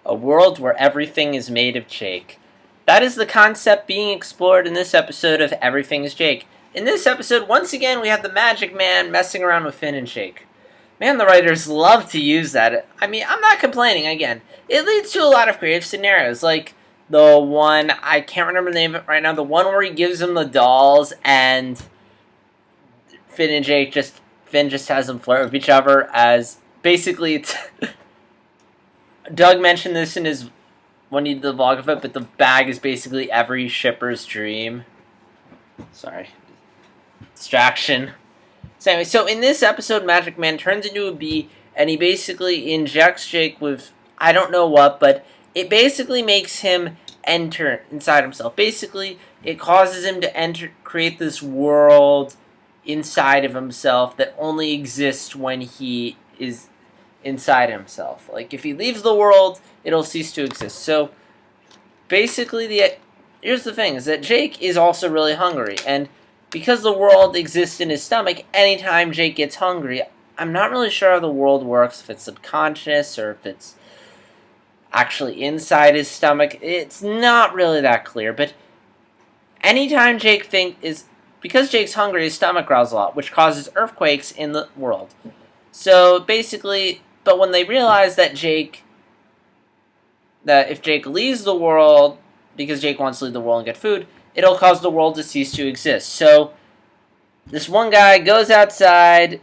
a world where everything is made of Jake. That is the concept being explored in this episode of Everything is Jake. In this episode, once again, we have the Magic Man messing around with Finn and Jake. Man, the writers love to use that. I mean, I'm not complaining, again. It leads to a lot of creative scenarios, like the one, I can't remember the name of it right now, the one where he gives him the dolls and Finn just has them flirt with each other as, basically, it's... Doug mentioned this in his when he did the vlog of it, but the bag is basically every shipper's dream. Sorry. Distraction. So anyway, so in this episode, Magic Man turns into a bee, and he basically injects Jake with, I don't know what, but it basically makes him enter inside himself. Basically, it causes him to create this world inside of himself that only exists when he is inside himself. Like, if he leaves the world, it'll cease to exist. So, basically, here's the thing, is that Jake is also really hungry, and because the world exists in his stomach, anytime Jake gets hungry, I'm not really sure how the world works, if it's subconscious, or if it's actually inside his stomach. It's not really that clear, but anytime because Jake's hungry, his stomach growls a lot, which causes earthquakes in the world. So, basically, but when they realize that if Jake leaves the world, because Jake wants to leave the world and get food, it'll cause the world to cease to exist. So, this one guy goes outside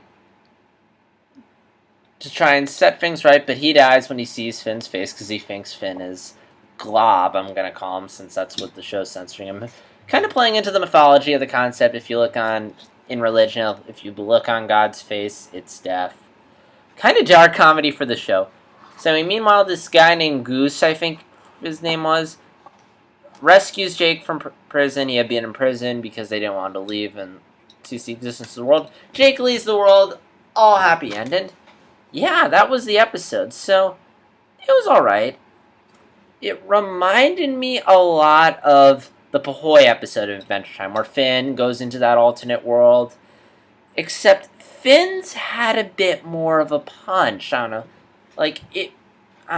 to try and set things right, but he dies when he sees Finn's face, because he thinks Finn is Glob, I'm going to call him, since that's what the show's censoring him. Kind of playing into the mythology of the concept. If you look in religion, if you look on God's face, it's death. Kind of dark comedy for the show. So, meanwhile, this guy named Goose, I think his name was, rescues Jake from prison. He had been in prison because they didn't want him to leave and to see the existence of the world. Jake leaves the world, all happy ended. Yeah, that was the episode. So, it was alright. It reminded me a lot of the Pahoy episode of Adventure Time, where Finn goes into that alternate world. Except Finn's had a bit more of a punch. I don't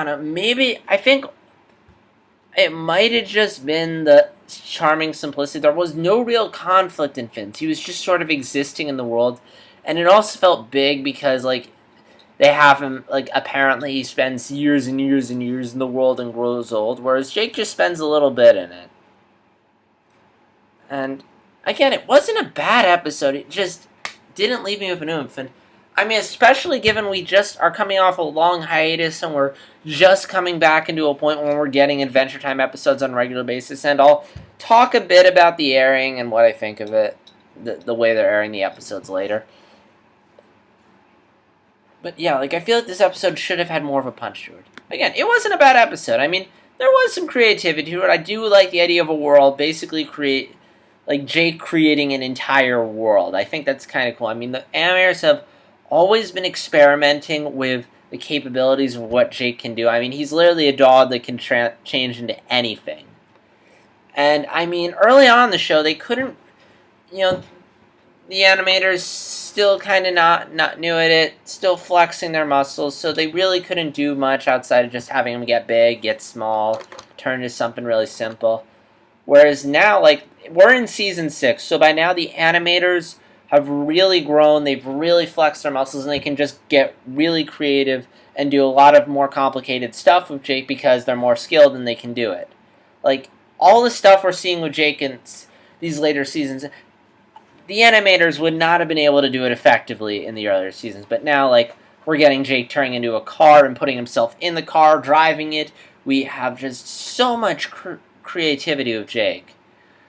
know. Maybe, I think it might have just been the charming simplicity. There was no real conflict in Finn's. He was just sort of existing in the world. And it also felt big because, they have him, apparently he spends years and years and years in the world and grows old, whereas Jake just spends a little bit in it. And, again, it wasn't a bad episode. It just didn't leave me with an oomph. And, I mean, especially given we just are coming off a long hiatus and we're just coming back into a point when we're getting Adventure Time episodes on a regular basis. And I'll talk a bit about the airing and what I think of it, the way they're airing the episodes later. But yeah, I feel like this episode should have had more of a punch to it. Again, it wasn't a bad episode. I mean, there was some creativity to it. I do like the idea of a world, basically Jake creating an entire world. I think that's kind of cool. I mean, the animators have always been experimenting with the capabilities of what Jake can do. I mean, he's literally a dog that can change into anything. And, I mean, early on in the show, they couldn't, the animators still kind of not new at it, still flexing their muscles, so they really couldn't do much outside of just having him get big, get small, turn into something really simple. Whereas now, we're in Season 6, so by now the animators have really grown, they've really flexed their muscles, and they can just get really creative and do a lot of more complicated stuff with Jake because they're more skilled and they can do it. All the stuff we're seeing with Jake in these later seasons, the animators would not have been able to do it effectively in the earlier seasons, but now, we're getting Jake turning into a car and putting himself in the car, driving it. We have just so much creativity with Jake.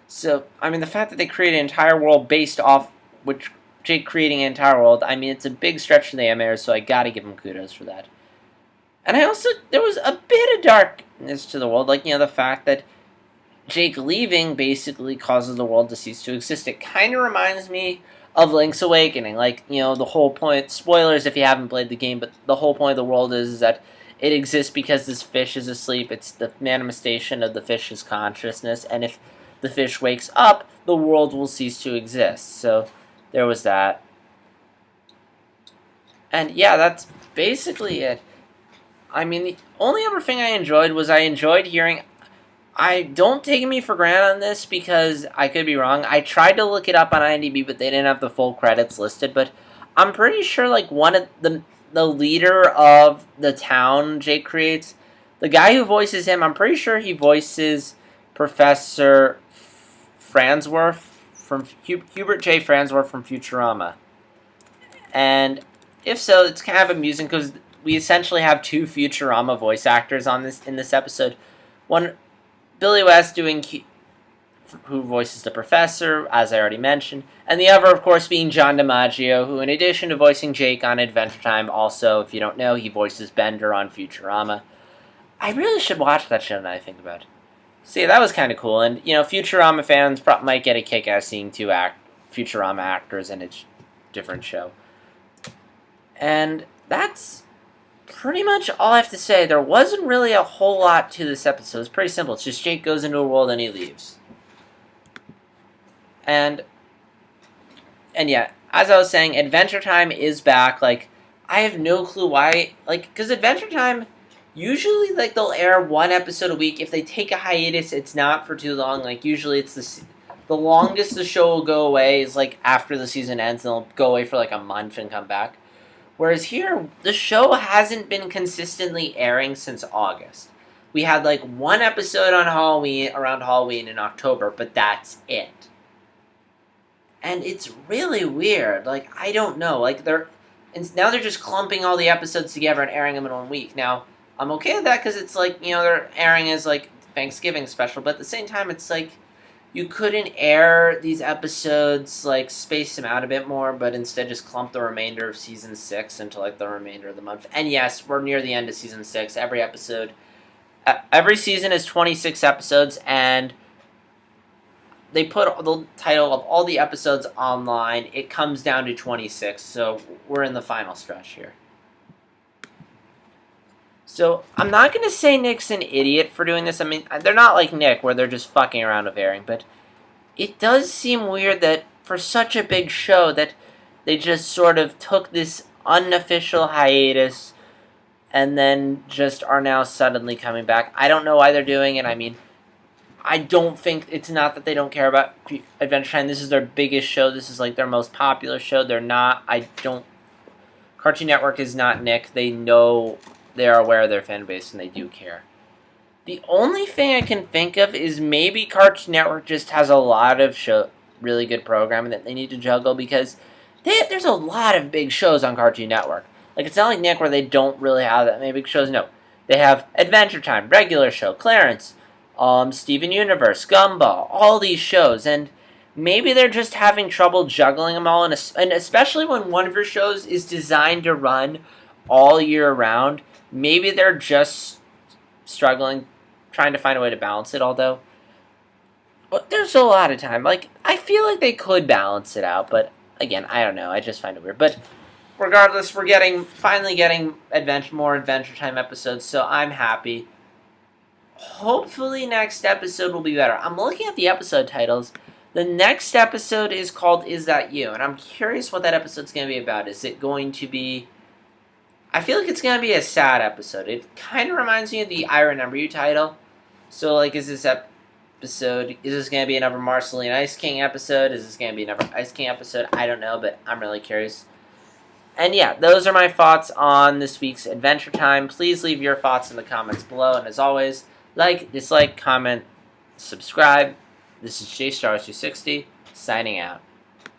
So, I mean, the fact that they created an entire world based off Jake creating an entire world, I mean, it's a big stretch for the animators, so I gotta give them kudos for that. And there was a bit of darkness to the world, the fact that Jake leaving basically causes the world to cease to exist. It kind of reminds me of Link's Awakening. The whole point, spoilers if you haven't played the game, but the whole point of the world is that it exists because this fish is asleep. It's the manifestation of the fish's consciousness, and if the fish wakes up, the world will cease to exist. So, there was that. And yeah, that's basically it. I mean, the only other thing I enjoyed hearing. I don't take me for granted on this because I could be wrong. I tried to look it up on IMDb, but they didn't have the full credits listed. But I'm pretty sure like one of the leader of the town Jake creates, the guy who voices him, I'm pretty sure he voices Professor Farnsworth from Hubert J. Farnsworth from Futurama. And if so, it's kind of amusing because we essentially have two Futurama voice actors on this in this episode. One, Billy West who voices the professor, as I already mentioned, and the other, of course, being John DiMaggio, who, in addition to voicing Jake on Adventure Time, also, if you don't know, he voices Bender on Futurama. I really should watch that show now that I think about it. So yeah, that was kind of cool, and Futurama fans might get a kick out of seeing two Futurama actors in a different show. And that's pretty much all I have to say. There wasn't really a whole lot to this episode. It's pretty simple. It's just Jake goes into a world and he leaves. And yeah, as I was saying, Adventure Time is back. Like, I have no clue why. Like, because Adventure Time, usually, like, they'll air one episode a week. If they take a hiatus, it's not for too long. Like, usually it's the longest the show will go away is, like, after the season ends. And they'll go away for, like, a month and come back. Whereas here, the show hasn't been consistently airing since August. We had, like, one episode on around Halloween in October, but that's it. And it's really weird. Like, I don't know. Like, now they're just clumping all the episodes together and airing them in 1 week. Now, I'm okay with that because it's like, they're airing as, like, Thanksgiving special. But at the same time, it's like, you couldn't air these episodes, like, space them out a bit more, but instead just clump the remainder of Season 6 into, like, the remainder of the month. And yes, we're near the end of Season 6. Every season is 26 episodes, and they put the title of all the episodes online. It comes down to 26, so we're in the final stretch here. So, I'm not going to say Nick's an idiot for doing this. I mean, they're not like Nick, where they're just fucking around with airing, but it does seem weird that for such a big show that they just sort of took this unofficial hiatus and then just are now suddenly coming back. I don't know why they're doing it. I mean, I don't think it's not that they don't care about Adventure Time. This is their biggest show. This is like their most popular show. Cartoon Network is not Nick. They know, they are aware of their fan base and they do care. The only thing I can think of is maybe Cartoon Network just has a lot of really good programming that they need to juggle because there's a lot of big shows on Cartoon Network. Like, it's not like Nick where they don't really have that many big shows. No. They have Adventure Time, regular show, Clarence, Steven Universe, Gumball, all these shows, and maybe they're just having trouble juggling them all, and especially when one of your shows is designed to run all year round, maybe they're just struggling, trying to find a way to balance it, although there's a lot of time. Like, I feel like they could balance it out, but again, I don't know, I just find it weird. But regardless, we're finally getting more Adventure Time episodes, so I'm happy. Hopefully next episode will be better. I'm looking at the episode titles. The next episode is called Is That You? And I'm curious what that episode's going to be about. Is it going to be... I feel like it's going to be a sad episode. It kind of reminds me of the I Remember You title. So, like, is this going to be another Marceline Ice King episode? Is this going to be another Ice King episode? I don't know, but I'm really curious. And yeah, those are my thoughts on this week's Adventure Time. Please leave your thoughts in the comments below. And as always, like, dislike, comment, subscribe. This is JStars260, signing out.